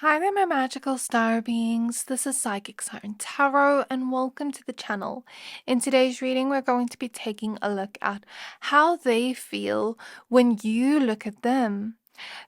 Hi there, my magical star beings. This is Psychic Siren Tarot, and welcome to the channel. In today's reading, we're going to be taking a look at how they feel when you look at them.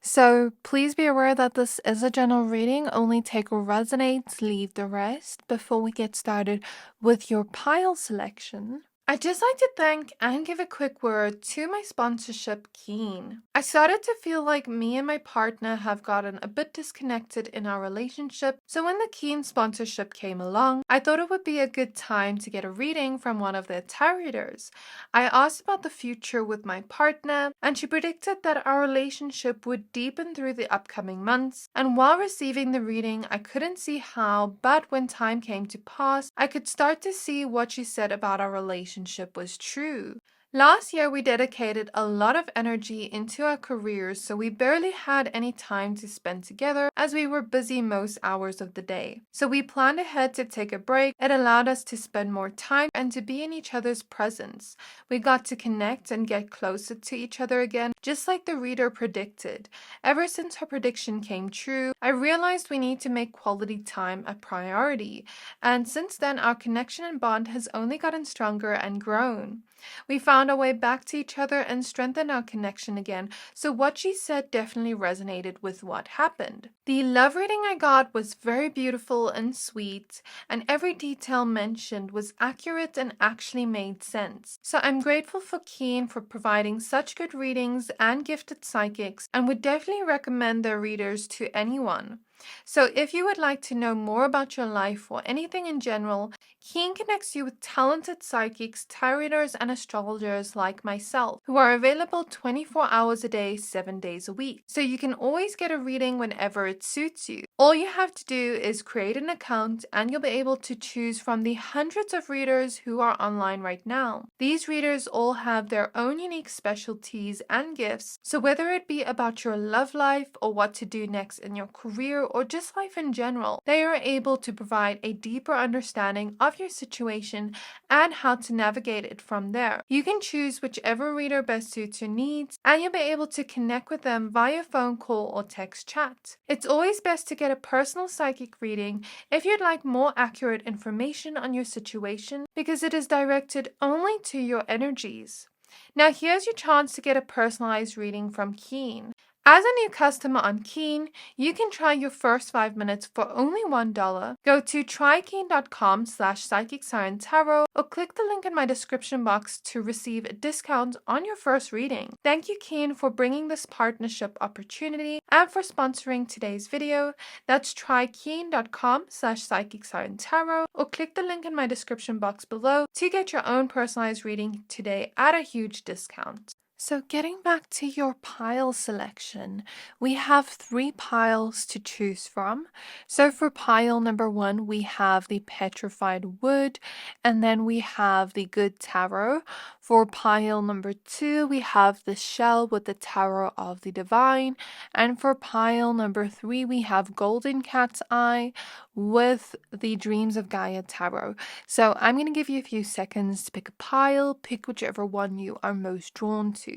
So please be aware that this is a general reading. Only take what resonates, leave the rest. Before we get started with your pile selection, I'd just like to thank and give a quick word to my sponsorship, Keen. I started to feel like me and my partner have gotten a bit disconnected in our relationship, so when the Keen sponsorship came along, I thought it would be a good time to get a reading from one of their tarot readers. I asked about the future with my partner, and she predicted that our relationship would deepen through the upcoming months, and while receiving the reading, I couldn't see how, but when time came to pass, I could start to see what she said about our relationship was true. Last year, we dedicated a lot of energy into our careers, so we barely had any time to spend together as we were busy most hours of the day. So we planned ahead to take a break. It allowed us to spend more time and to be in each other's presence. We got to connect and get closer to each other again, just like the reader predicted. Ever since her prediction came true, I realized we need to make quality time a priority. And since then, our connection and bond has only gotten stronger and grown. We found our way back to each other and strengthened our connection again, so what she said definitely resonated with what happened. The love reading I got was very beautiful and sweet, and every detail mentioned was accurate and actually made sense. So I'm grateful for Keen for providing such good readings and gifted psychics, and would definitely recommend their readers to anyone. So if you would like to know more about your life or anything in general, Keen connects you with talented psychics, tarot readers, and astrologers like myself, who are available 24 hours a day, 7 days a week. So you can always get a reading whenever it suits you. All you have to do is create an account and you'll be able to choose from the hundreds of readers who are online right now. These readers all have their own unique specialties and gifts, so whether it be about your love life or what to do next in your career or just life in general, they are able to provide a deeper understanding of your situation and how to navigate it from there. You can choose whichever reader best suits your needs, and you'll be able to connect with them via phone call or text chat. It's always best to get a personal psychic reading if you'd like more accurate information on your situation, because it is directed only to your energies. Now here's your chance to get a personalized reading from Keen. As a new customer on Keen, you can try your first 5 minutes for only $1. Go to trykeen.com/psychicsciencetarot or click the link in my description box to receive a discount on your first reading. Thank you, Keen, for bringing this partnership opportunity and for sponsoring today's video. That's trykeen.com/psychicsciencetarot or click the link in my description box below to get your own personalized reading today at a huge discount. So getting back to your pile selection, we have 3 piles to choose from. So for pile number 1, we have the Petrified Wood, and then we have the Good Tarot. For pile number 2, we have the Shell with the Tarot of the Divine, and for pile number 3, we have Golden Cat's Eye with the Dreams of Gaia Tarot. So I'm going to give you a few seconds to pick a pile, pick whichever one you are most drawn to.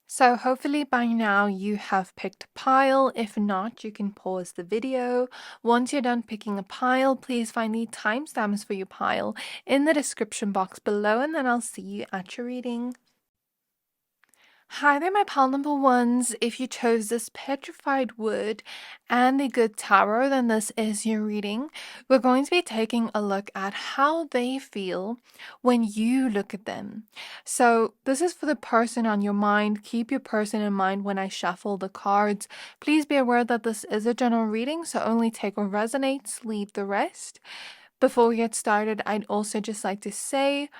So hopefully by now you have picked a pile. If not, you can pause the video. Once you're done picking a pile, please find the timestamps for your pile in the description box below, and then I'll see you at your reading. Hi there, my pile number ones. If you chose this Petrified Wood and the Good Tarot, then this is your reading. We're going to be taking a look at how they feel when you look at them. So this is for the person on your mind. Keep your person in mind when I shuffle the cards. Please be aware that this is a general reading, so only take what resonates, leave the rest. Before we get started, I'd also just like to say,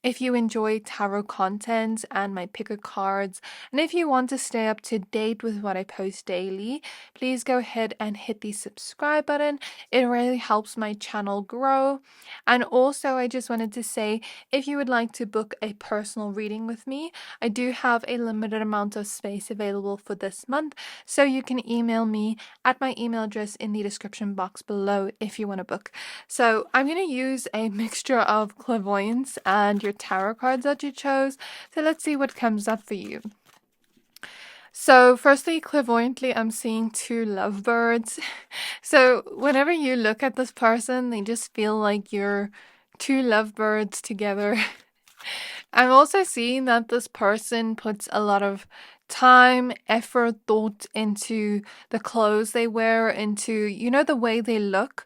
if you enjoy tarot content and my picker cards, and if you want to stay up to date with what I post daily, please go ahead and hit the subscribe button. It really helps my channel grow. And also, I just wanted to say, if you would like to book a personal reading with me, I do have a limited amount of space available for this month, so you can email me at my email address in the description box below if you want to book. So I'm going to use a mixture of clairvoyance and your tarot cards that you chose. So let's see what comes up for you. So, firstly, clairvoyantly, I'm seeing two lovebirds. So, whenever you look at this person, they just feel like you're two lovebirds together. I'm also seeing that this person puts a lot of time, effort, thought into the clothes they wear, into, the way they look.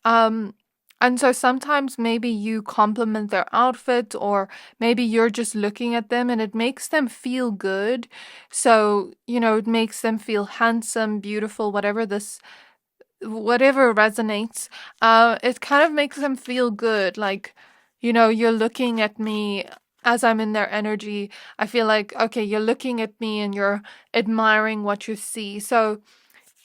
Um, and so sometimes maybe you compliment their outfit, or maybe you're just looking at them and it makes them feel good. So, it makes them feel handsome, beautiful, whatever resonates. It kind of makes them feel good. Like, you're looking at me as I'm in their energy. I feel like, okay, you're looking at me and you're admiring what you see. So,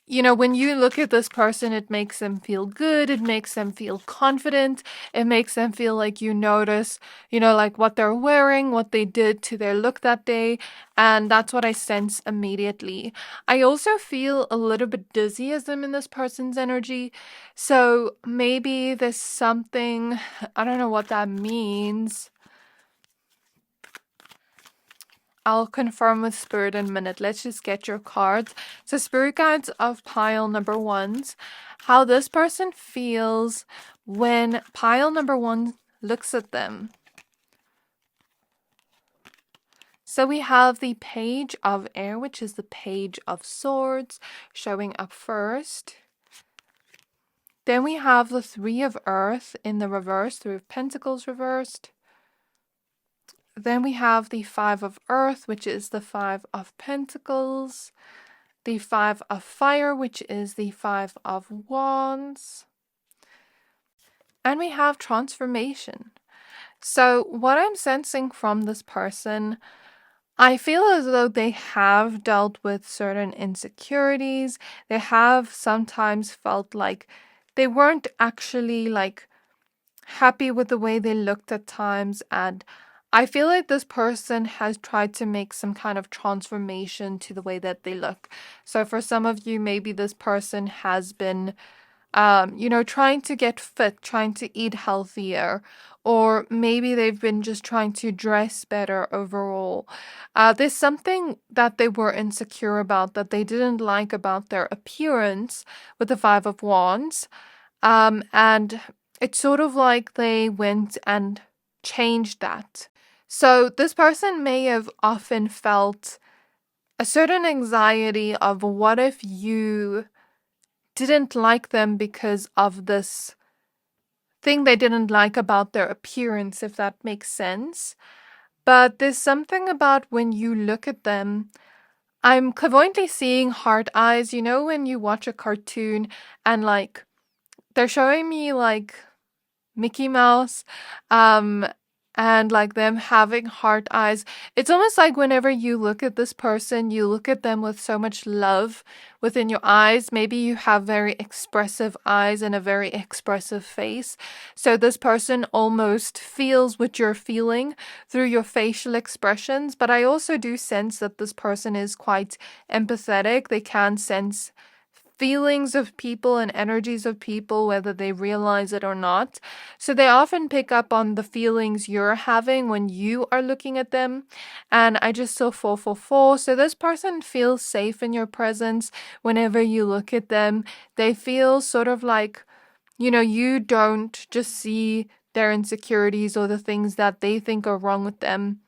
when you look at this person, it makes them feel good. It makes them feel confident. It makes them feel like you notice, like what they're wearing, what they did to their look that day. And that's what I sense immediately. I also feel a little bit dizzy as I'm in this person's energy. So maybe there's something, I don't know what that means. I'll confirm with Spirit in a minute. Let's just get your cards. So Spirit Guides of pile number ones. How this person feels when pile number one looks at them. So we have the Page of Air, which is the Page of Swords, showing up first. Then we have the Three of Earth in the reverse, Three of Pentacles reversed. Then we have the Five of Earth, which is the Five of Pentacles. The Five of Fire, which is the Five of Wands. And we have Transformation. So what I'm sensing from this person, I feel as though they have dealt with certain insecurities. They have sometimes felt like they weren't actually happy with the way they looked at times, and I feel like this person has tried to make some kind of transformation to the way that they look. So for some of you, maybe this person has been, trying to get fit, trying to eat healthier, or maybe they've been just trying to dress better overall. There's something that they were insecure about, that they didn't like about their appearance with the Five of Wands. And it's sort of like they went and changed that. So this person may have often felt a certain anxiety of what if you didn't like them because of this thing they didn't like about their appearance, if that makes sense. But there's something about when you look at them, I'm clairvoyantly seeing heart eyes. When you watch a cartoon and they're showing me Mickey Mouse, and them having heart eyes. It's almost like whenever you look at this person, you look at them with so much love within your eyes. Maybe you have very expressive eyes and a very expressive face. So this person almost feels what you're feeling through your facial expressions. But I also do sense that this person is quite empathetic. They can sense feelings of people and energies of people, whether they realize it or not. So they often pick up on the feelings you're having when you are looking at them. And I just saw 444. So this person feels safe in your presence whenever you look at them. They feel sort of like, you don't just see their insecurities or the things that they think are wrong with them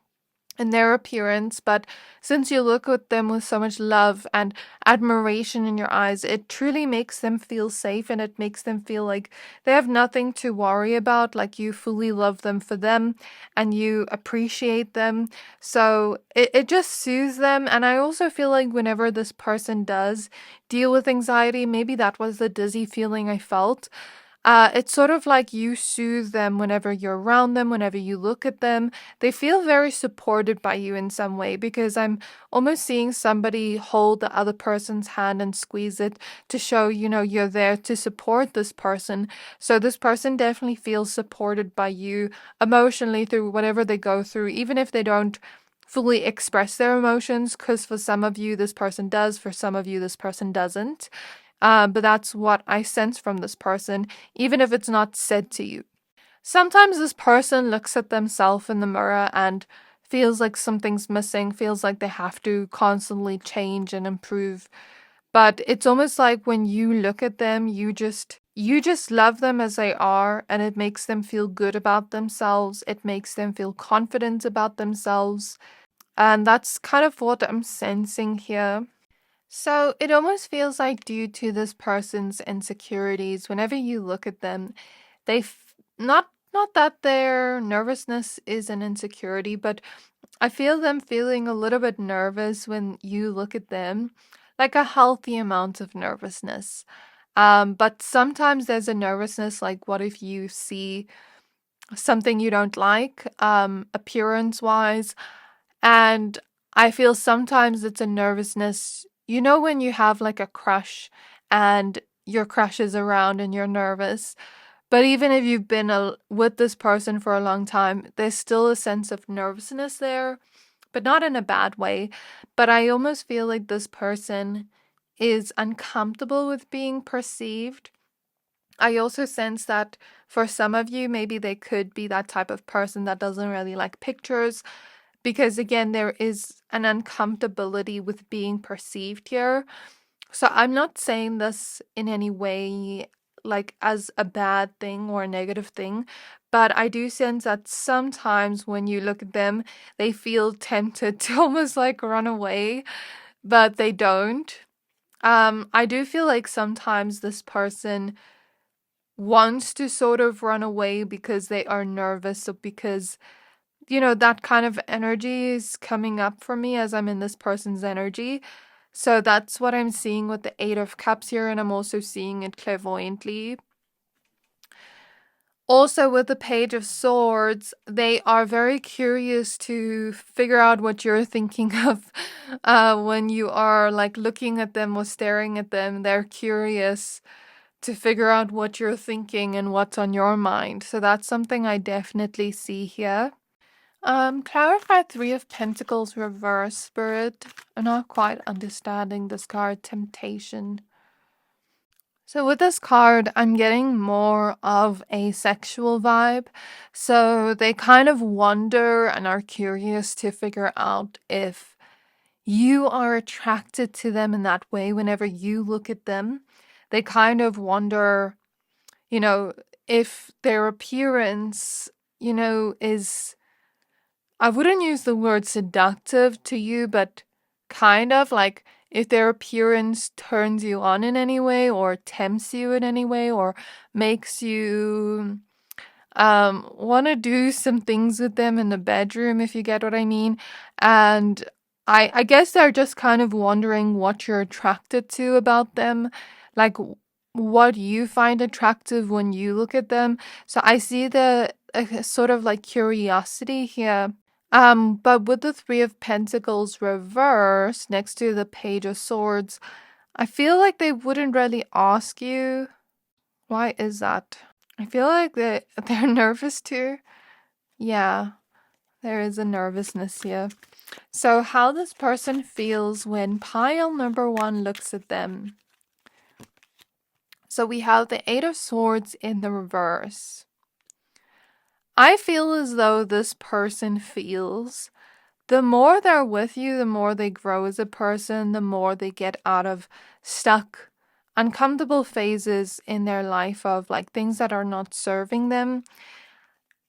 in their appearance, but since you look at them with so much love and admiration in your eyes, it truly makes them feel safe, and it makes them feel like they have nothing to worry about, like you fully love them for them and you appreciate them. So it just soothes them. And I also feel like whenever this person does deal with anxiety, maybe that was the dizzy feeling I felt. It's sort of like you soothe them whenever you're around them, whenever you look at them. They feel very supported by you in some way, because I'm almost seeing somebody hold the other person's hand and squeeze it to show, you're there to support this person. So this person definitely feels supported by you emotionally through whatever they go through, even if they don't fully express their emotions, because for some of you, this person does, for some of you, this person doesn't. But that's what I sense from this person, even if it's not said to you. Sometimes this person looks at themselves in the mirror and feels like something's missing, feels like they have to constantly change and improve. But it's almost like when you look at them, you just love them as they are, and it makes them feel good about themselves. It makes them feel confident about themselves. And that's kind of what I'm sensing here. So it almost feels like, due to this person's insecurities, whenever you look at them, not that their nervousness is an insecurity, but I feel them feeling a little bit nervous when you look at them, like a healthy amount of nervousness. But sometimes there's a nervousness, like what if you see something you don't like, appearance wise. And I feel sometimes it's a nervousness. You know, when you have like a crush and your crush is around and you're nervous. But even if you've been with this person for a long time, there's still a sense of nervousness there, but not in a bad way. But I almost feel like this person is uncomfortable with being perceived. I also sense that for some of you, maybe they could be that type of person that doesn't really like pictures, because again, there is an uncomfortability with being perceived here. So I'm not saying this in any way like as a bad thing or a negative thing, but I do sense that sometimes when you look at them, they feel tempted to almost like run away, but they don't. I do feel like sometimes this person wants to sort of run away because they are nervous, or because, that kind of energy is coming up for me as I'm in this person's energy. So that's what I'm seeing with the Eight of Cups here, and I'm also seeing it clairvoyantly. Also, with the Page of Swords, they are very curious to figure out what you're thinking of when you are like looking at them or staring at them. They're curious to figure out what you're thinking and what's on your mind. So that's something I definitely see here. Clarified Three of Pentacles reverse, Spirit. I'm not quite understanding this card, Temptation. So with this card, I'm getting more of a sexual vibe. So they kind of wonder and are curious to figure out if you are attracted to them in that way whenever you look at them. They kind of wonder, if their appearance, is, I wouldn't use the word seductive to you, but kind of like if their appearance turns you on in any way, or tempts you in any way, or makes you want to do some things with them in the bedroom, if you get what I mean. And I guess they're just kind of wondering what you're attracted to about them, like what you find attractive when you look at them. So I see the sort of like curiosity here. But with the Three of Pentacles reversed next to the Page of Swords, I feel like they wouldn't really ask you. Why is that? I feel like they're nervous too. Yeah, there is a nervousness here. So how this person feels when pile number one looks at them. So we have the Eight of Swords in the reverse. I feel as though this person feels the more they're with you, the more they grow as a person, the more they get out of stuck, uncomfortable phases in their life of like things that are not serving them.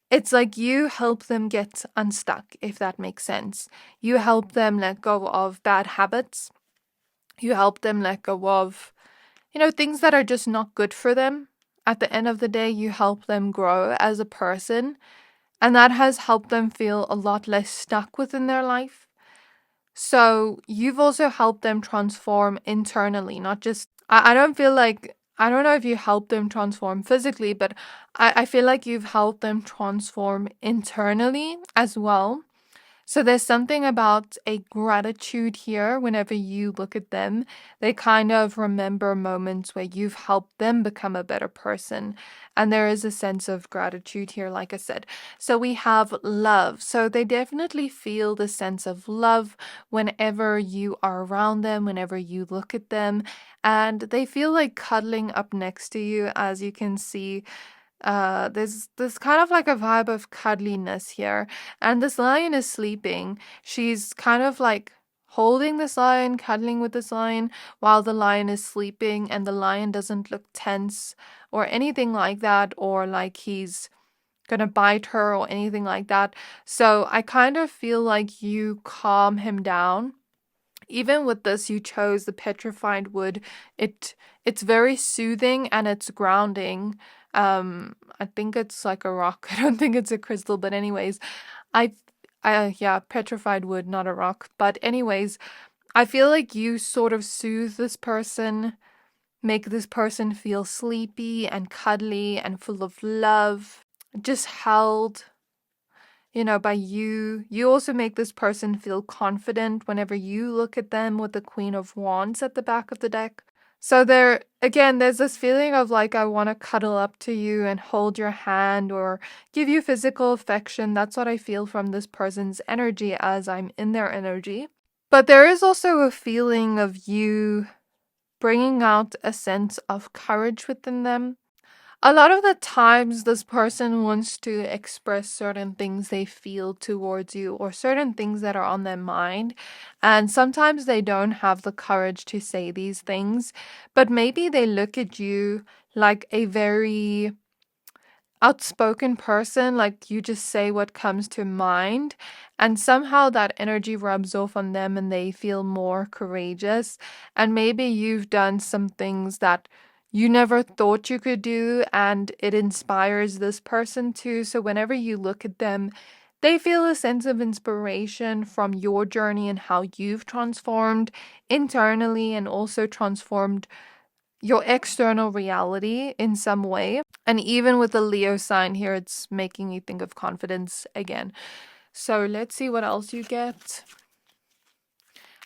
It's like you help them get unstuck, if that makes sense. You help them let go of bad habits. You help them let go of, things that are just not good for them. At the end of the day, you help them grow as a person. And that has helped them feel a lot less stuck within their life. So you've also helped them transform internally, not just, I don't feel like, I don't know if you help them transform physically, but I feel like you've helped them transform internally as well. So there's something about a gratitude here whenever you look at them. They kind of remember moments where you've helped them become a better person. And there is a sense of gratitude here, like I said. So we have love. So they definitely feel the sense of love whenever you are around them, whenever you look at them. And they feel like cuddling up next to you, as you can see. There's kind of like a vibe of cuddliness here. And this lion is sleeping. She's kind of like holding this lion, cuddling with this lion while the lion is sleeping, and the lion doesn't look tense or anything like that, or like he's gonna bite her or anything like that. So I kind of feel like you calm him down. Even with this, you chose the petrified wood. It's very soothing and it's grounding. I think it's like a rock. I don't think it's a crystal, but anyways, I yeah, petrified wood, not a rock. But anyways, I feel like you sort of soothe this person, make this person feel sleepy and cuddly and full of love, just held, by you. You also make this person feel confident whenever you look at them with the Queen of Wands at the back of the deck. So there's this feeling of like, I want to cuddle up to you and hold your hand or give you physical affection. That's what I feel from this person's energy as I'm in their energy. But there is also a feeling of you bringing out a sense of courage within them. A lot of the times, this person wants to express certain things they feel towards you or certain things that are on their mind. And sometimes they don't have the courage to say these things, but maybe they look at you like a very outspoken person, like you just say what comes to mind, and somehow that energy rubs off on them and they feel more courageous. And maybe you've done some things that you never thought you could do, and it inspires this person too. So whenever you look at them, they feel a sense of inspiration from your journey and how you've transformed internally and also transformed your external reality in some way. And even with the Leo sign here, it's making you think of confidence again. So let's see what else you get.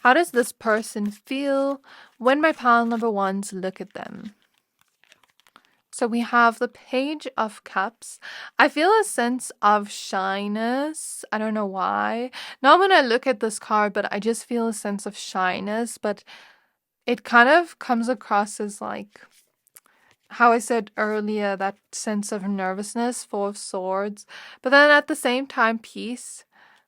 How does this person feel when my pile number ones look at them? So we have the Page of Cups. I feel a sense of shyness. I don't know why. Not when I look at this card, but I just feel a sense of shyness. But it kind of comes across as like how I said earlier, that sense of nervousness, Four of Swords. But then at the same time, peace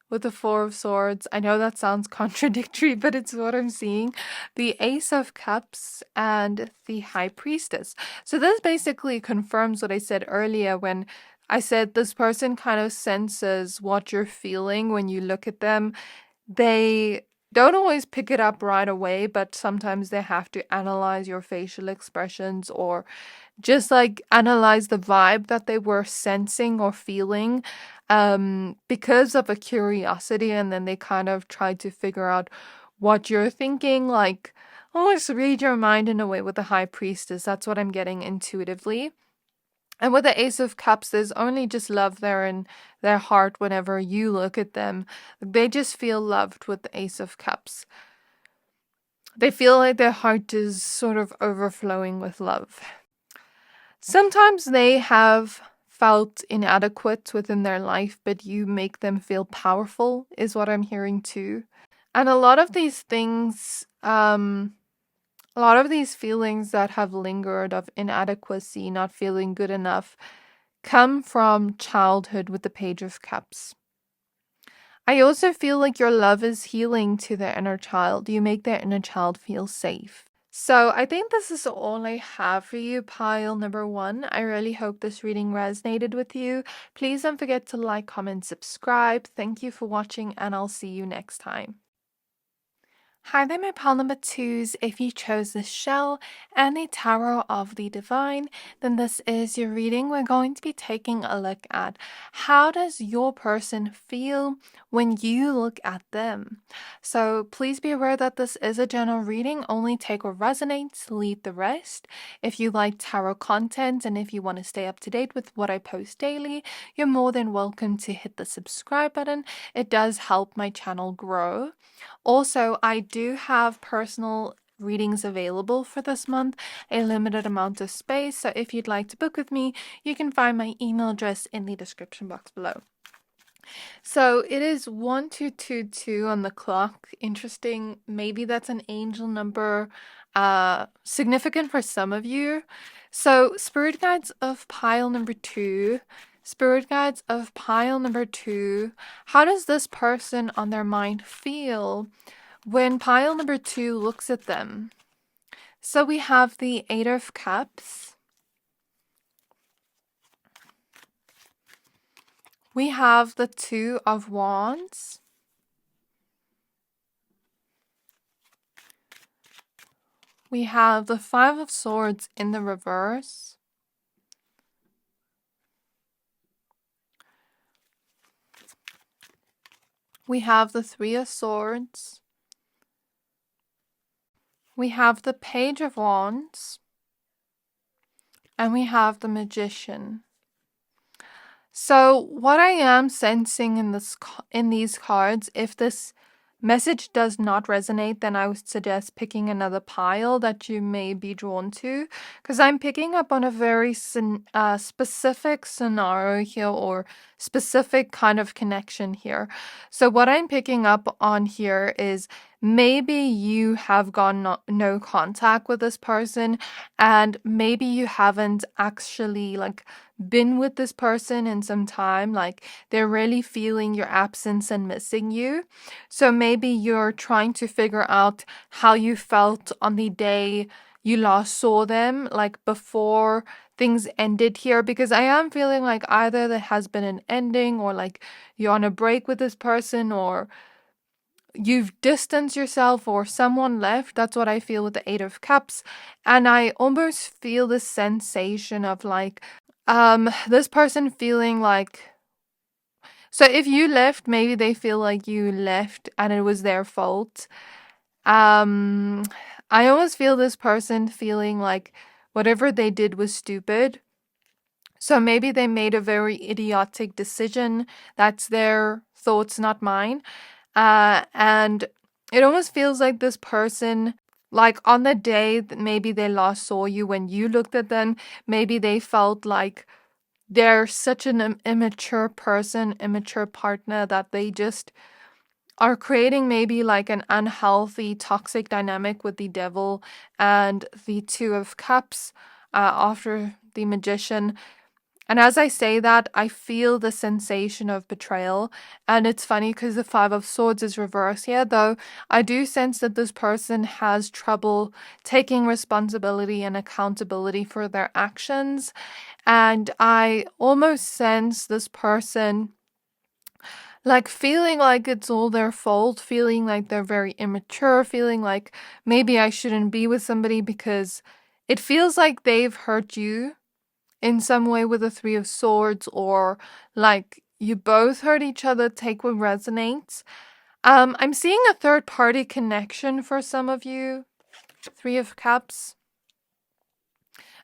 with the Four of Swords. I know that sounds contradictory, but it's what I'm seeing. The Ace of Cups and the High Priestess. So this basically confirms what I said earlier when I said this person kind of senses what you're feeling when you look at them. They don't always pick it up right away, but sometimes they have to analyze your facial expressions or just like analyze the vibe that they were sensing or feeling because of a curiosity, and then they kind of try to figure out what you're thinking, like almost read your mind in a way with the High Priestess. That's what I'm getting intuitively. And with the Ace of Cups, there's only just love there in their heart whenever you look at them. They just feel loved with the Ace of Cups. They feel like their heart is sort of overflowing with love. Sometimes they have felt inadequate within their life, but you make them feel powerful, is what I'm hearing too. And a lot of these things, a lot of these feelings that have lingered of inadequacy, not feeling good enough, come from childhood with the Page of Cups. I also feel like your love is healing to their inner child. You make their inner child feel safe. So I think this is all I have for you, pile number one. I really hope this reading resonated with you. Please don't forget to like, comment, subscribe. Thank you for watching, and I'll see you next time. Hi there, my pile number twos. If you chose the shell and the Tarot of the Divine, then this is your reading. We're going to be taking a look at how does your person feel when you look at them. So please be aware that this is a general reading. Only take what resonates, leave the rest. If you like tarot content and if you want to stay up to date with what I post daily, you're more than welcome to hit the subscribe button. It does help my channel grow. Also, I do have personal readings available for this month, a limited amount of space, so if you'd like to book with me, you can find my email address in the description box below. So it is 1222 on the clock. Interesting. Maybe that's an angel number, significant for some of you. So spirit guides of pile number two. Spirit guides of pile number two. How does this person on their mind feel when pile number two looks at them? So we have the Eight of Cups. We have the Two of Wands. We have the Five of Swords in the reverse. We have the Three of Swords. We have the Page of Wands. And we have the Magician. So what I am sensing in these cards, if this message does not resonate, then I would suggest picking another pile that you may be drawn to, because I'm picking up on a very specific scenario here, or specific kind of connection here. So what I'm picking up on here is maybe you have gone no contact with this person, and maybe you haven't actually been with this person in some time, like they're really feeling your absence and missing you. So maybe you're trying to figure out how you felt on the day you last saw them, like before things ended here, because I am feeling like either there has been an ending, or like you're on a break with this person, or you've distanced yourself, or someone left. That's what I feel with the Eight of Cups. And I almost feel this sensation of this person feeling like, so if you left, maybe they feel like you left and it was their fault. I almost feel this person feeling like whatever they did was stupid. So maybe they made a very idiotic decision. That's their thoughts, not mine. And it almost feels like this person, like on the day that maybe they last saw you, when you looked at them, maybe they felt like they're such an immature person, immature partner, that they just are creating maybe like an unhealthy, toxic dynamic with the devil and the Two of Cups after the Magician. And as I say that, I feel the sensation of betrayal. And it's funny because the Five of Swords is reversed here, though I do sense that this person has trouble taking responsibility and accountability for their actions. And I almost sense this person like feeling like it's all their fault, feeling like they're very immature, feeling like maybe I shouldn't be with somebody because it feels like they've hurt you in some way with the Three of Swords, or like you both hurt each other. Take what resonates. I'm seeing a third party connection for some of you. Three of Cups.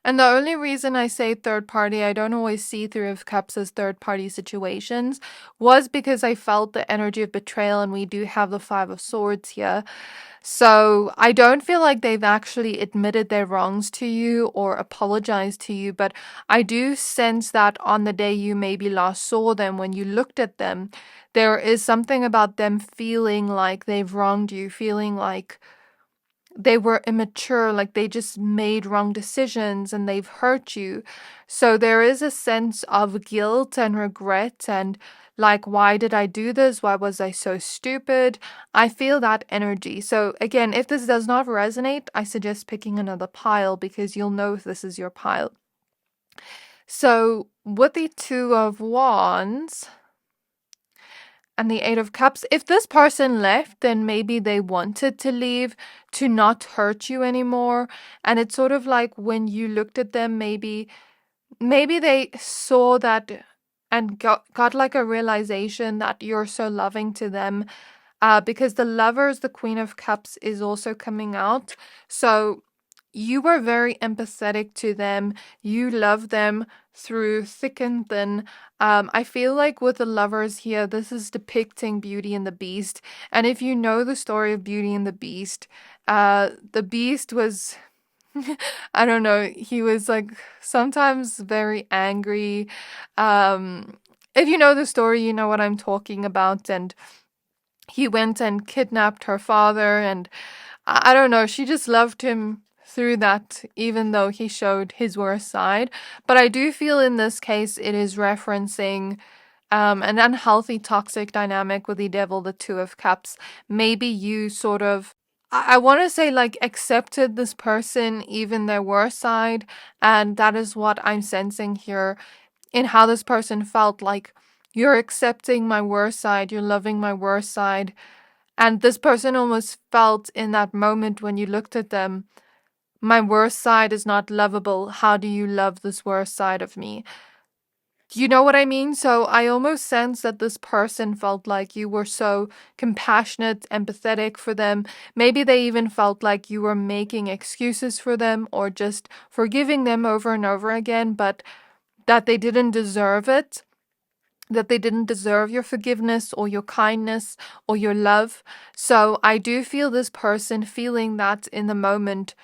And the only reason I say third party, I don't always see Three of Cups as third party situations, was because I felt the energy of betrayal, and we do have the Five of Swords here. So I don't feel like they've actually admitted their wrongs to you or apologized to you, but I do sense that on the day you maybe last saw them, when you looked at them, there is something about them feeling like they've wronged you, feeling like they were immature, like they just made wrong decisions and they've hurt you. So there is a sense of guilt and regret, and like, why did I do this? Why was I so stupid? I feel that energy. So again, if this does not resonate, I suggest picking another pile, because you'll know if this is your pile. So with the Two of Wands and the Eight of Cups, if this person left, then maybe they wanted to leave to not hurt you anymore. And it's sort of like when you looked at them, maybe they saw that and got like a realization that you're so loving to them. Because the Lovers, the Queen of Cups, is also coming out. So you were very empathetic to them. You love them through thick and thin. I feel like with the Lovers here, this is depicting Beauty and the Beast. And if you know the story of Beauty and the Beast was, I don't know, he was like sometimes very angry. If you know the story, you know what I'm talking about. And he went and kidnapped her father, and I don't know, she just loved him through that, even though he showed his worst side. But I do feel in this case it is referencing an unhealthy toxic dynamic with the devil, the Two of Cups. Maybe you sort of, I want to say, like, accepted this person, even their worst side. And that is what I'm sensing here in how this person felt. Like, you're accepting my worst side, you're loving my worst side. And this person almost felt in that moment when you looked at them, my worst side is not lovable. How do you love this worst side of me? You know what I mean? So I almost sense that this person felt like you were so compassionate, empathetic for them. Maybe they even felt like you were making excuses for them or just forgiving them over and over again, but that they didn't deserve it, that they didn't deserve your forgiveness or your kindness or your love. So I do feel this person feeling that in the moment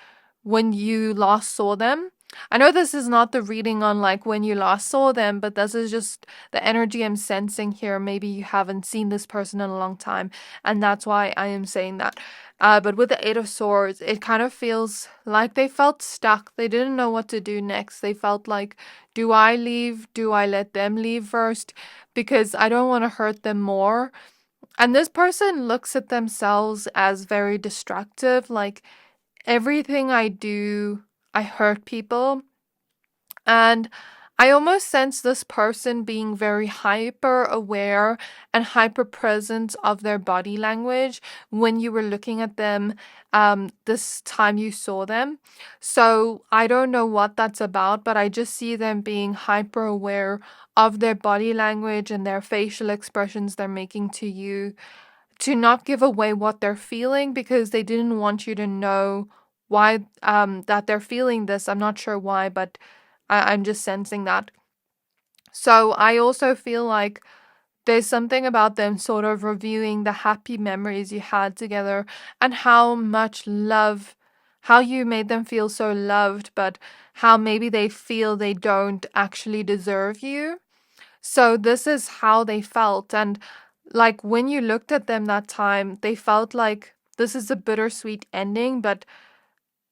when you last saw them. I know this is not the reading on like when you last saw them, but this is just the energy I'm sensing here. Maybe you haven't seen this person in a long time, and that's why I am saying that. But with the Eight of Swords, it kind of feels like they felt stuck. They didn't know what to do next. They felt like, do I leave? Do I let them leave first? Because I don't want to hurt them more. And this person looks at themselves as very destructive, like, everything I do, I hurt people. And I almost sense this person being very hyper aware and hyper present of their body language when you were looking at them this time you saw them. So I don't know what that's about, but I just see them being hyper aware of their body language and their facial expressions they're making to you, to not give away what they're feeling, because they didn't want you to know why that they're feeling this. I'm not sure why, but I'm just sensing that. So I also feel like there's something about them sort of reviewing the happy memories you had together and how much love, how you made them feel so loved, but how maybe they feel they don't actually deserve you. So this is how they felt. And like when you looked at them that time, they felt like this is a bittersweet ending, but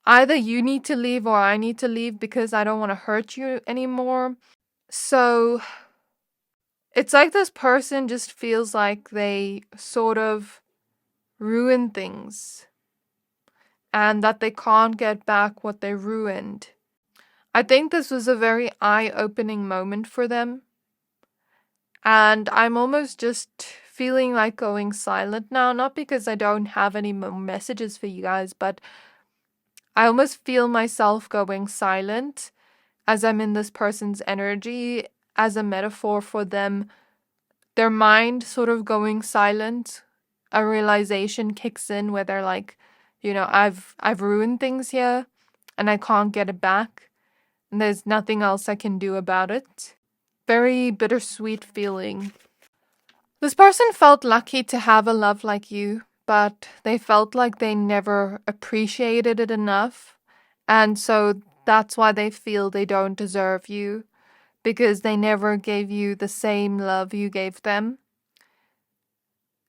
either you need to leave or I need to leave because I don't want to hurt you anymore. So it's like this person just feels like they sort of ruin things and that they can't get back what they ruined. I think this was a very eye-opening moment for them. And I'm almost just feeling like going silent now, not because I don't have any more messages for you guys, but I almost feel myself going silent as I'm in this person's energy as a metaphor for them, their mind sort of going silent. A realization kicks in where they're like, I've ruined things here and I can't get it back. And there's nothing else I can do about it. Very bittersweet feeling. This person felt lucky to have a love like you, but they felt like they never appreciated it enough. And so that's why they feel they don't deserve you, because they never gave you the same love you gave them.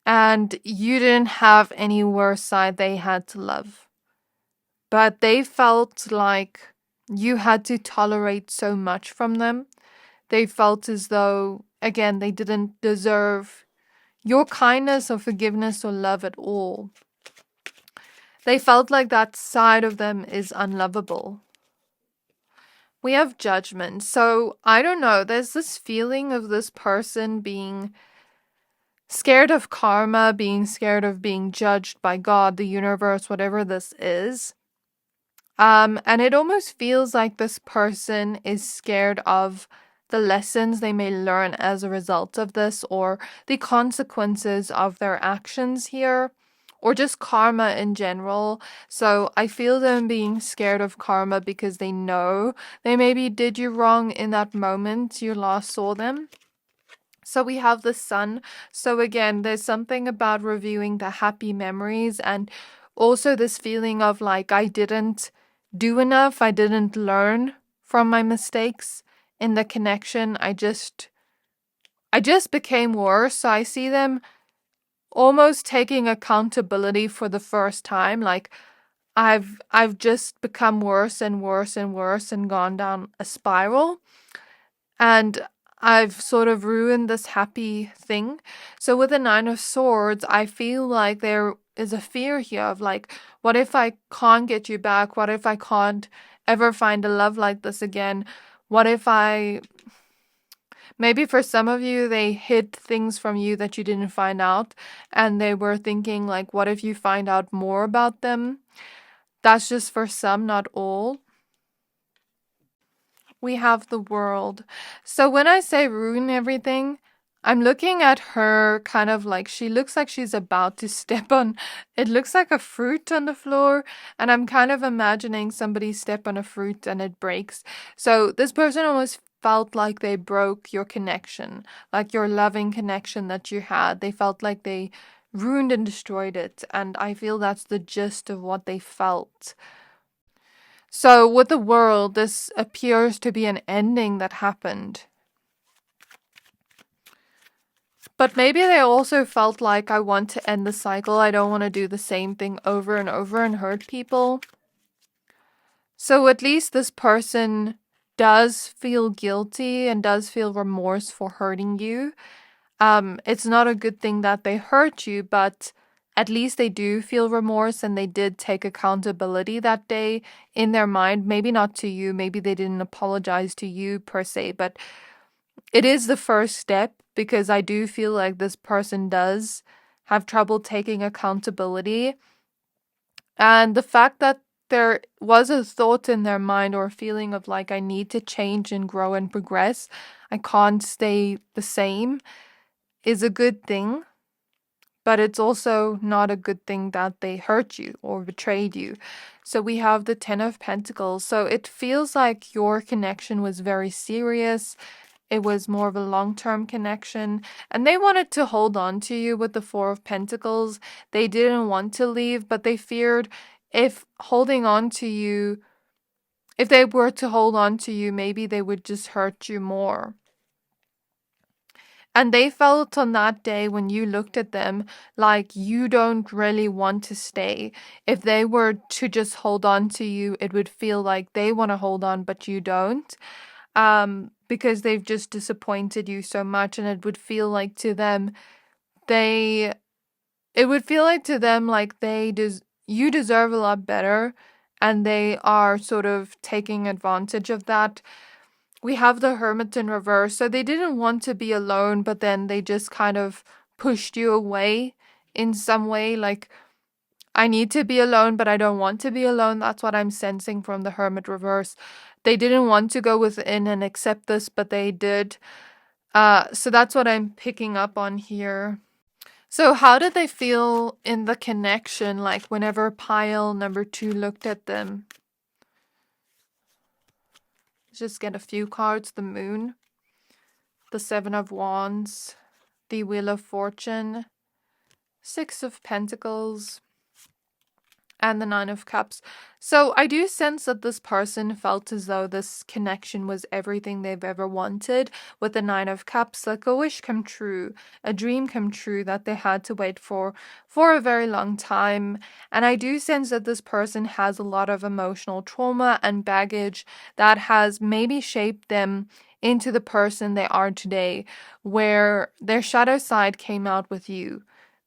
And you didn't have any worse side they had to love. But they felt like you had to tolerate so much from them. They felt as though, again, they didn't deserve your kindness or forgiveness or love at all. They felt like that side of them is unlovable. We have judgment. So I don't know, there's this feeling of this person being scared of karma, being scared of being judged by God, the universe, whatever this is. And it almost feels like this person is scared of the lessons they may learn as a result of this, or the consequences of their actions here, or just karma in general. So I feel them being scared of karma because they know they maybe did you wrong in that moment you last saw them. So we have the Sun. So again, there's something about reviewing the happy memories, and also this feeling of like, I didn't do enough. I didn't learn from my mistakes in the connection. I I just became worse. So I see them almost taking accountability for the first time. Like I've just become worse and worse and worse and gone down a spiral. And I've sort of ruined this happy thing. So with the Nine of Swords, I feel like there is a fear here of like, what if I can't get you back? What if I can't ever find a love like this again? What if maybe for some of you, they hid things from you that you didn't find out, and they were thinking like, what if you find out more about them? That's just for some, not all. We have the World. So when I say ruin everything, I'm looking at her kind of like she looks like she's about to step on, it looks like a fruit on the floor, and I'm kind of imagining somebody step on a fruit and it breaks. So this person almost felt like they broke your connection, like your loving connection that you had. They felt like they ruined and destroyed it, and I feel that's the gist of what they felt. So with the World, this appears to be an ending that happened. But maybe they also felt like, I want to end the cycle. I don't want to do the same thing over and over and hurt people. So at least this person does feel guilty and does feel remorse for hurting you. It's not a good thing that they hurt you, but at least they do feel remorse and they did take accountability that day in their mind. Maybe not to you, maybe they didn't apologize to you per se, but it is the first step, because I do feel like this person does have trouble taking accountability. And the fact that there was a thought in their mind or a feeling of like, I need to change and grow and progress, I can't stay the same, is a good thing. But it's also not a good thing that they hurt you or betrayed you. So we have the Ten of Pentacles. So it feels like your connection was very serious. It was more of a long-term connection. And they wanted to hold on to you with the Four of Pentacles. They didn't want to leave, but they feared if holding on to you, if they were to hold on to you, maybe they would just hurt you more. And they felt on that day when you looked at them like you don't really want to stay. If they were to just hold on to you, it would feel like they want to hold on, but you don't. Because they've just disappointed you so much, and it would feel like to them, you deserve a lot better, and they are sort of taking advantage of that. We have the Hermit in reverse. So they didn't want to be alone, but then they just kind of pushed you away in some way. Like, I need to be alone, but I don't want to be alone. That's what I'm sensing from the Hermit reverse. They didn't want to go within and accept this, but they did. So that's what I'm picking up on here. So how did they feel in the connection, like whenever pile number 2 looked at them? Just get a few cards. The Moon, the Seven of Wands, the Wheel of Fortune, Six of Pentacles, and the Nine of Cups. So I do sense that this person felt as though this connection was everything they've ever wanted, with the Nine of Cups, like a wish come true, a dream come true that they had to wait for a very long time. And I do sense that this person has a lot of emotional trauma and baggage that has maybe shaped them into the person they are today, where their shadow side came out with you.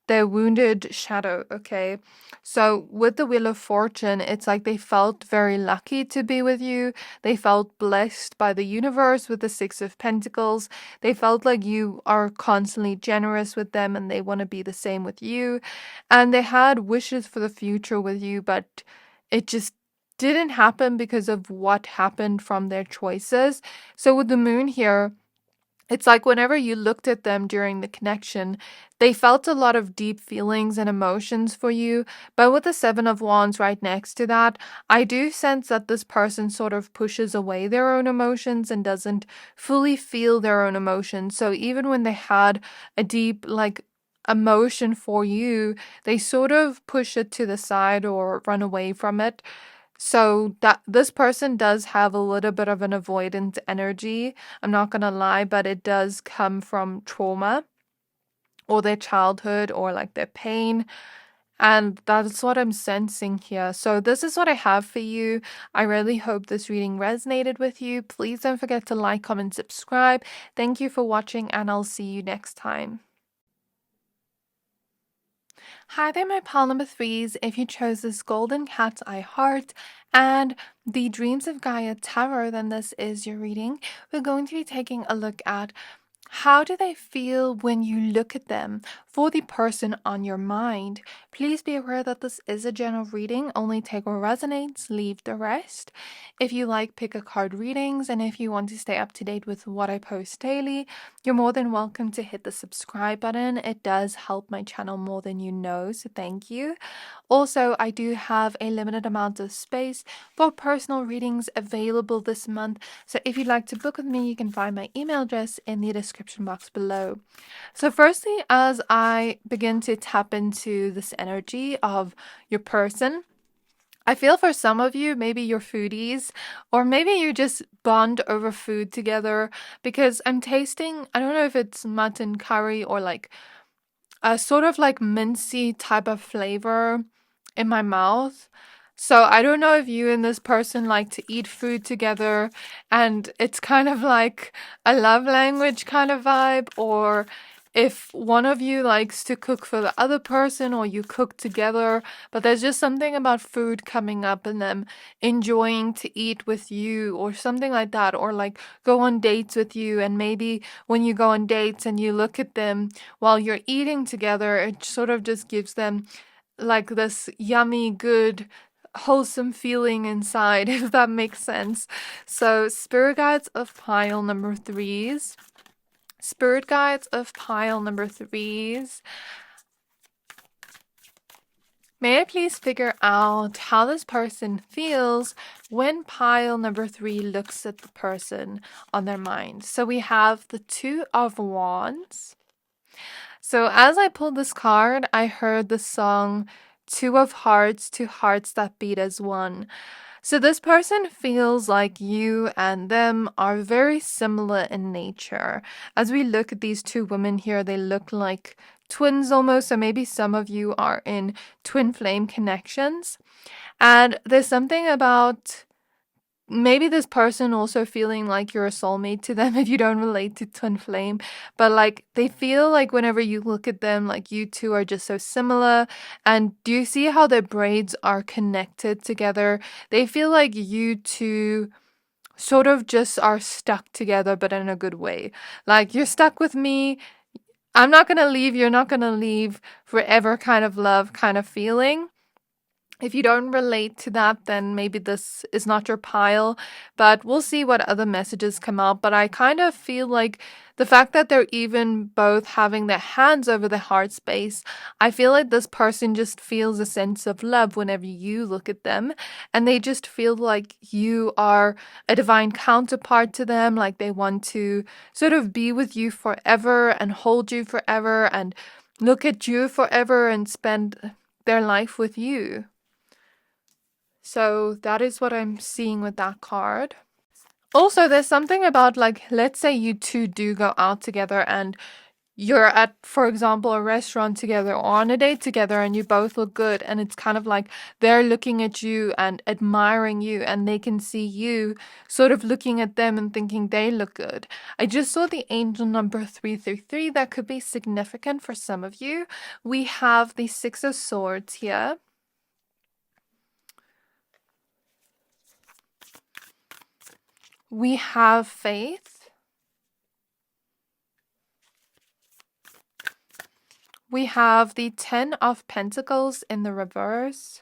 Their wounded shadow, okay? So with the Wheel of Fortune, it's like they felt very lucky to be with you. They felt blessed by the universe with the Six of Pentacles. They felt like you are constantly generous with them and they want to be the same with you. And they had wishes for the future with you, but it just didn't happen because of what happened from their choices. So with the Moon here, it's like whenever you looked at them during the connection, they felt a lot of deep feelings and emotions for you. But with the Seven of Wands right next to that, I do sense that this person sort of pushes away their own emotions and doesn't fully feel their own emotions. So even when they had a deep, like, emotion for you, they sort of push it to the side or run away from it. So that this person does have a little bit of an avoidant energy. I'm not gonna lie, but it does come from trauma or their childhood or like their pain. And that's what I'm sensing here. So this is what I have for you. I really hope this reading resonated with you. Please don't forget to like, comment, subscribe. Thank you for watching, and I'll see you next time. Hi there, my pile number threes. If you chose this golden cat's eye heart and the Dreams of Gaia tarot, then this is your reading. We're going to be taking a look at how do they feel when you look at them for the person on your mind. Please be aware that this is a general reading. Only take what resonates, leave the rest. If you like pick a card readings and if you want to stay up to date with what I post daily, you're more than welcome to hit the subscribe button. It does help my channel more than you know, so thank you. Also, I do have a limited amount of space for personal readings available this month. So if you'd like to book with me, you can find my email address in the description box below. So firstly, as I begin to tap into this energy of your person, I feel for some of you, maybe you're foodies, or maybe you just bond over food together, because I'm tasting, I don't know if it's mutton curry or like a sort of like mincy type of flavor in my mouth. So I don't know if you and this person like to eat food together and it's kind of like a love language kind of vibe, or if one of you likes to cook for the other person or you cook together, but there's just something about food coming up and them enjoying to eat with you or something like that, or like go on dates with you, and maybe when you go on dates and you look at them while you're eating together, it sort of just gives them like this yummy, good, wholesome feeling inside, if that makes sense. So, spirit guides of pile number threes. Spirit guides of pile number threes. May I please figure out how this person feels when pile number three looks at the person on their mind? So we have the Two of Wands. So as I pulled this card, I heard the song Two of Hearts, Two Hearts That Beat as One. So this person feels like you and them are very similar in nature. As we look at these two women here, they look like twins almost, so maybe some of you are in twin flame connections. And there's something about maybe this person also feeling like you're a soulmate to them if you don't relate to twin flame, but like they feel like whenever you look at them, like you two are just so similar. And do you see how their braids are connected together? They feel like you two sort of just are stuck together, but in a good way. Like, you're stuck with me, I'm not gonna leave, you're not gonna leave, forever kind of love kind of feeling. If you don't relate to that, then maybe this is not your pile, but we'll see what other messages come out. But I kind of feel like the fact that they're even both having their hands over their heart space, I feel like this person just feels a sense of love whenever you look at them, and they just feel like you are a divine counterpart to them, like they want to sort of be with you forever and hold you forever and look at you forever and spend their life with you. So that is what I'm seeing with that card. Also, there's something about, like, let's say you two do go out together and you're at, for example, a restaurant together or on a date together and you both look good, and it's kind of like they're looking at you and admiring you, and they can see you sort of looking at them and thinking they look good. I just saw the angel number 333. That could be significant for some of you. We have the Six of Swords here. We have faith. We have the Ten of Pentacles in the reverse.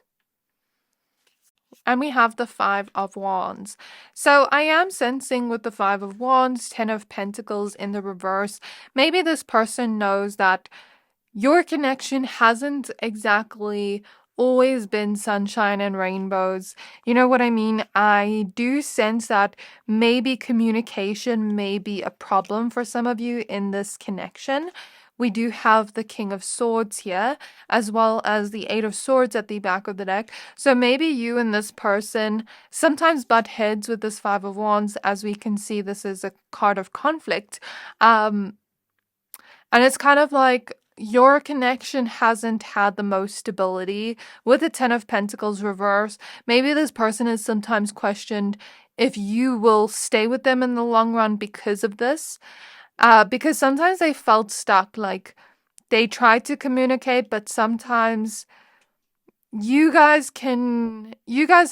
And we have the Five of Wands. So I am sensing with the Five of Wands, Ten of Pentacles in the reverse, maybe this person knows that your connection hasn't exactly always been sunshine and rainbows. You know what I mean? I do sense that maybe communication may be a problem for some of you in this connection, we do have the King of Swords here, as well as the Eight of Swords at the back of the deck. So maybe you and this person sometimes butt heads with this Five of Wands. As we can see, this is a card of conflict. And it's kind of like your connection hasn't had the most stability. With the Ten of Pentacles reverse, maybe this person has sometimes questioned if you will stay with them in the long run because of this. Because sometimes they felt stuck, like they tried to communicate, but sometimes you guys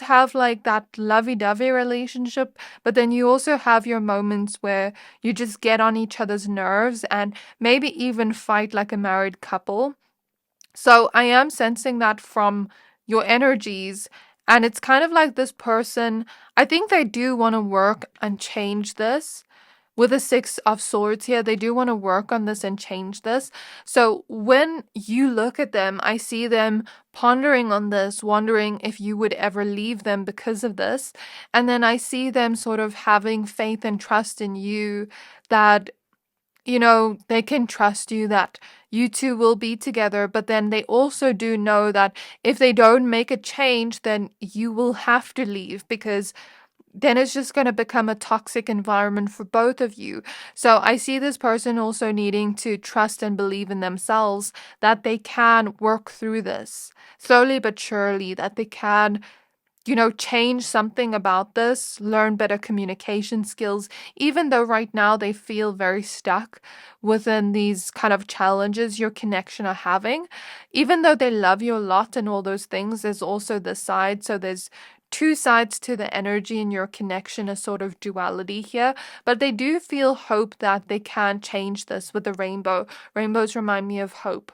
have like that lovey-dovey relationship, but then you also have your moments where you just get on each other's nerves and maybe even fight like a married couple. So I am sensing that from your energies, and it's kind of like this person, I think they do want to work and change this. With the Six of Swords here, they do want to work on this and change this. So when you look at them, I see them pondering on this, wondering if you would ever leave them because of this. And then I see them sort of having faith and trust in you that, you know, they can trust you, that you two will be together. But then they also do know that if they don't make a change, then you will have to leave, because then it's just going to become a toxic environment for both of you. So I see this person also needing to trust and believe in themselves, that they can work through this slowly but surely, that they can, you know, change something about this, learn better communication skills, even though right now they feel very stuck within these kind of challenges your connection are having. Even though they love you a lot and all those things, there's also this side. So there's two sides to the energy in your connection, a sort of duality here, but they do feel hope that they can change this with the rainbow. Rainbows remind me of hope.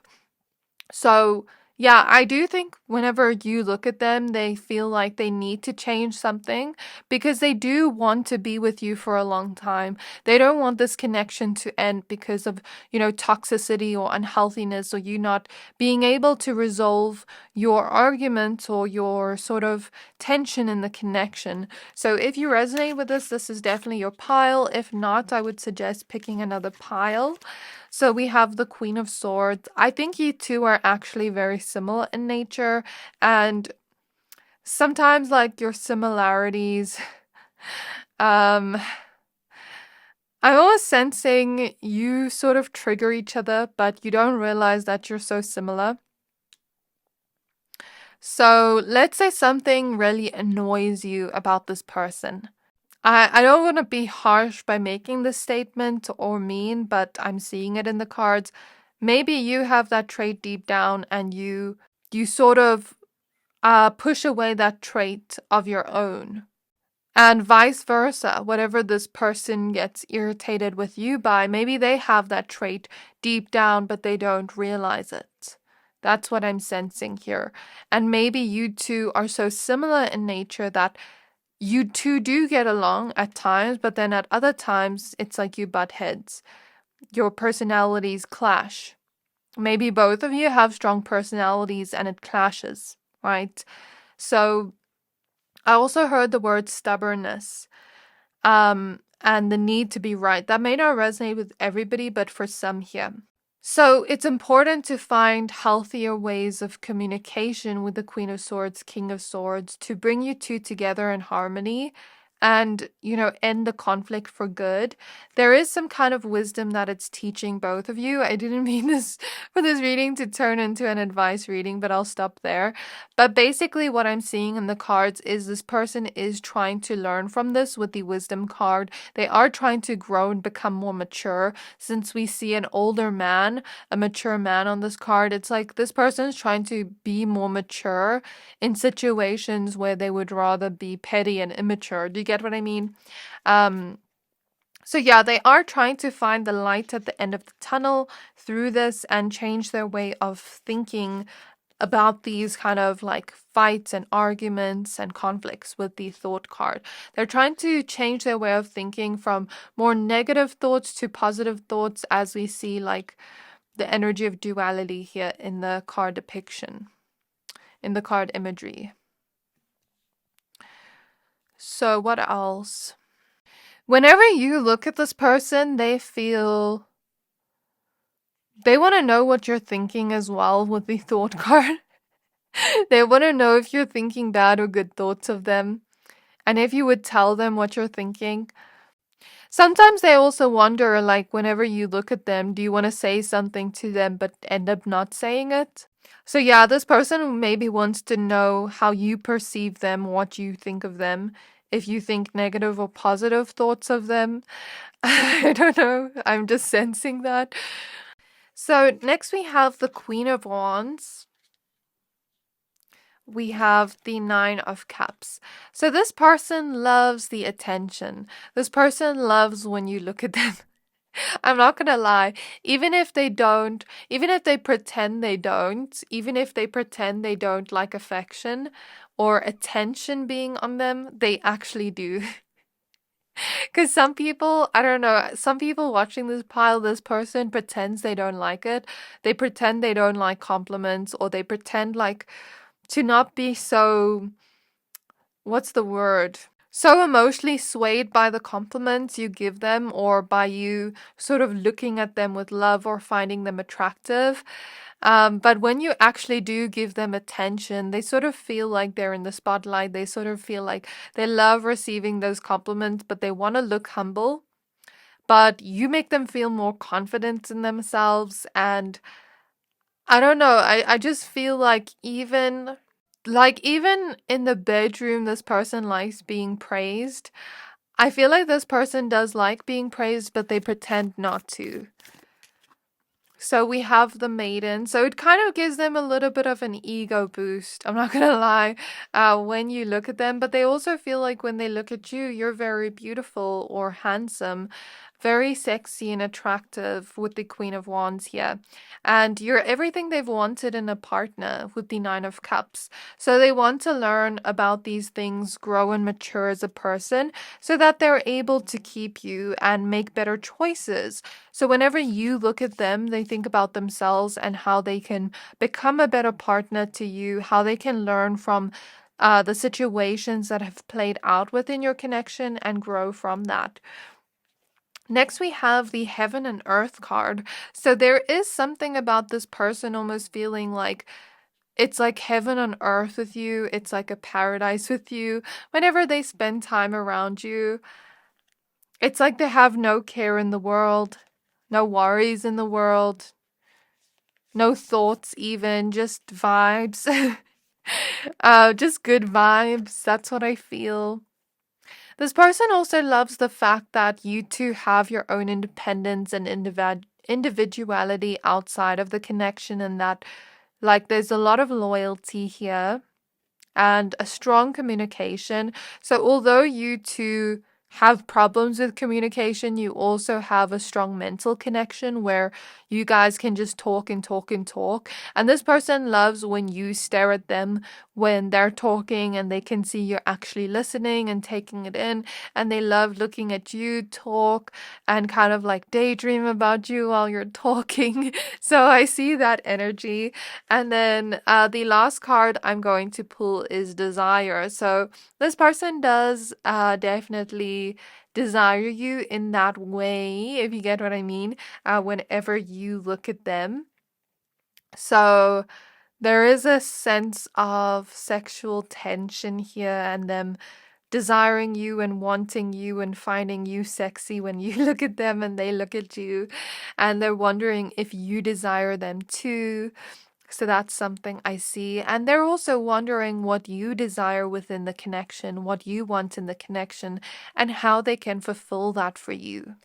So yeah, I do think whenever you look at them, they feel like they need to change something, because they do want to be with you for a long time. They don't want this connection to end because of, you know, toxicity or unhealthiness, or you not being able to resolve your argument or your sort of tension in the connection. So if you resonate with this is definitely your pile. If not, I would suggest picking another pile. So we have the Queen of Swords. I think you two are actually very similar in nature, and sometimes like your similarities, I'm almost sensing you sort of trigger each other, but you don't realize that you're so similar. So let's say something really annoys you about this person. I don't want to be harsh by making this statement or mean, but I'm seeing it in the cards. Maybe you have that trait deep down, and you sort of push away that trait of your own. And vice versa, whatever this person gets irritated with you by, maybe they have that trait deep down, but they don't realize it. That's what I'm sensing here. And maybe you two are so similar in nature that you two do get along at times, but then at other times, it's like you butt heads. Your personalities clash. Maybe both of you have strong personalities and it clashes, right? So I also heard the word stubbornness, and the need to be right. That may not resonate with everybody, but for some here. So it's important to find healthier ways of communication with the Queen of Swords, King of Swords, to bring you two together in harmony and, you know, end the conflict for good. There is some kind of wisdom that it's teaching both of you. I didn't mean this for this reading to turn into an advice reading, but I'll stop there. But basically what I'm seeing in the cards is this person is trying to learn from this with the wisdom card. They are trying to grow and become more mature. Since we see an older man, a mature man on this card, it's like this person is trying to be more mature in situations where they would rather be petty and immature. Do you get what I mean? So yeah, they are trying to find the light at the end of the tunnel through this and change their way of thinking about these kind of like fights and arguments and conflicts with the thought card. They're trying to change their way of thinking from more negative thoughts to positive thoughts, as we see like the energy of duality here in the card depiction, in the card imagery. So what else? Whenever you look at this person, they feel They want to know what you're thinking as well with the thought card. They want to know if you're thinking bad or good thoughts of them, and if you would tell them what you're thinking. Sometimes they also wonder, like, whenever you look at them, do you want to say something to them but end up not saying it? So, yeah, this person maybe wants to know how you perceive them, what you think of them, if you think negative or positive thoughts of them. I don't know. I'm just sensing that. So, next we have the Queen of Wands. We have the Nine of Cups. So this person loves the attention. This person loves when you look at them. I'm not gonna lie. Even if they don't, even if they pretend they don't, even if they pretend they don't like affection or attention being on them, they actually do. Because some people, I don't know, some people watching this pile, this person pretends they don't like it. They pretend they don't like compliments, or they pretend like to not be so, what's the word? So emotionally swayed by the compliments you give them, or by you sort of looking at them with love or finding them attractive. But when you actually do give them attention, they sort of feel like they're in the spotlight. They sort of feel like they love receiving those compliments, but they want to look humble. But you make them feel more confident in themselves. And I don't know, I just feel even in the bedroom, this person likes being praised. I feel like this person does like being praised, but they pretend not to. So we have the maiden. So it kind of gives them a little bit of an ego boost. I'm not gonna lie, when you look at them, but they also feel like when they look at you, you're very beautiful or handsome, very sexy and attractive with the Queen of Wands here. And you're everything they've wanted in a partner with the Nine of Cups. So they want to learn about these things, grow and mature as a person, so that they're able to keep you and make better choices. So whenever you look at them, they think about themselves and how they can become a better partner to you, how they can learn from the situations that have played out within your connection and grow from that. Next, we have the Heaven and Earth card. So there is something about this person almost feeling like it's like heaven on earth with you. It's like a paradise with you. Whenever they spend time around you, it's like they have no care in the world, no worries in the world, no thoughts even, just vibes. Just good vibes. That's what I feel. This person also loves the fact that you two have your own independence and individuality outside of the connection, and that, like, there's a lot of loyalty here and a strong communication. So although you two have problems with communication, you also have a strong mental connection where you guys can just talk and talk and talk. And this person loves when you stare at them when they're talking and they can see you're actually listening and taking it in. And they love looking at you talk and kind of like daydream about you while you're talking. So I see that energy. And then the last card I'm going to pull is Desire. So this person does definitely desire you in that way, if you get what I mean, whenever you look at them. So there is a sense of sexual tension here, and them desiring you and wanting you and finding you sexy when you look at them and they look at you, and they're wondering if you desire them too. So that's something I see. And they're also wondering what you desire within the connection, what you want in the connection, and how they can fulfill that for you.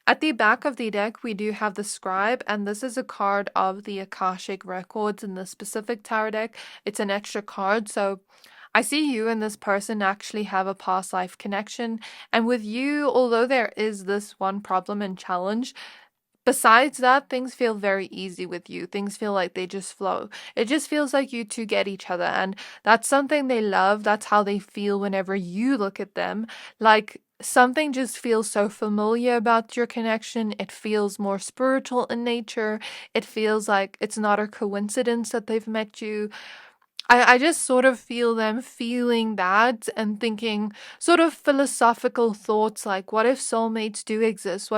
At the back of the deck, we do have the Scribe, and this is a card of the Akashic Records in the specific tarot deck. It's an extra card, so I see you and this person actually have a past life connection. And with you, although there is this one problem and challenge, besides that, things feel very easy with you. Things feel like they just flow. It just feels like you two get each other, and that's something they love. That's how they feel whenever you look at them. Like, something just feels so familiar about your connection. It feels more spiritual in nature. It feels like it's not a coincidence that they've met you. I just sort of feel them feeling that and thinking sort of philosophical thoughts like, what if soulmates do exist?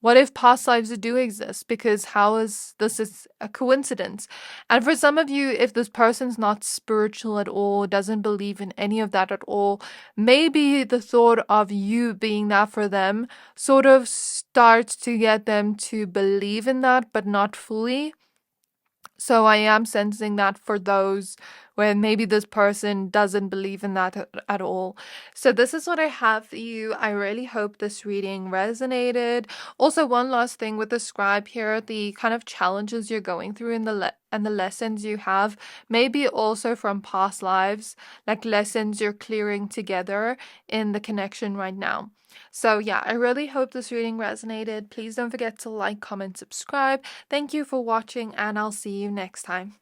What if past lives do exist? Because how is this is a coincidence? And for some of you, if this person's not spiritual at all, doesn't believe in any of that at all, maybe the thought of you being that for them sort of starts to get them to believe in that, but not fully. So I am sensing that for those where maybe this person doesn't believe in that at all. So this is what I have for you. I really hope this reading resonated. Also, one last thing with the scribe here, the kind of challenges you're going through in and the lessons you have, maybe also from past lives, like lessons you're clearing together in the connection right now. So yeah, I really hope this reading resonated. Please don't forget to like, comment, subscribe. Thank you for watching, and I'll see you next time.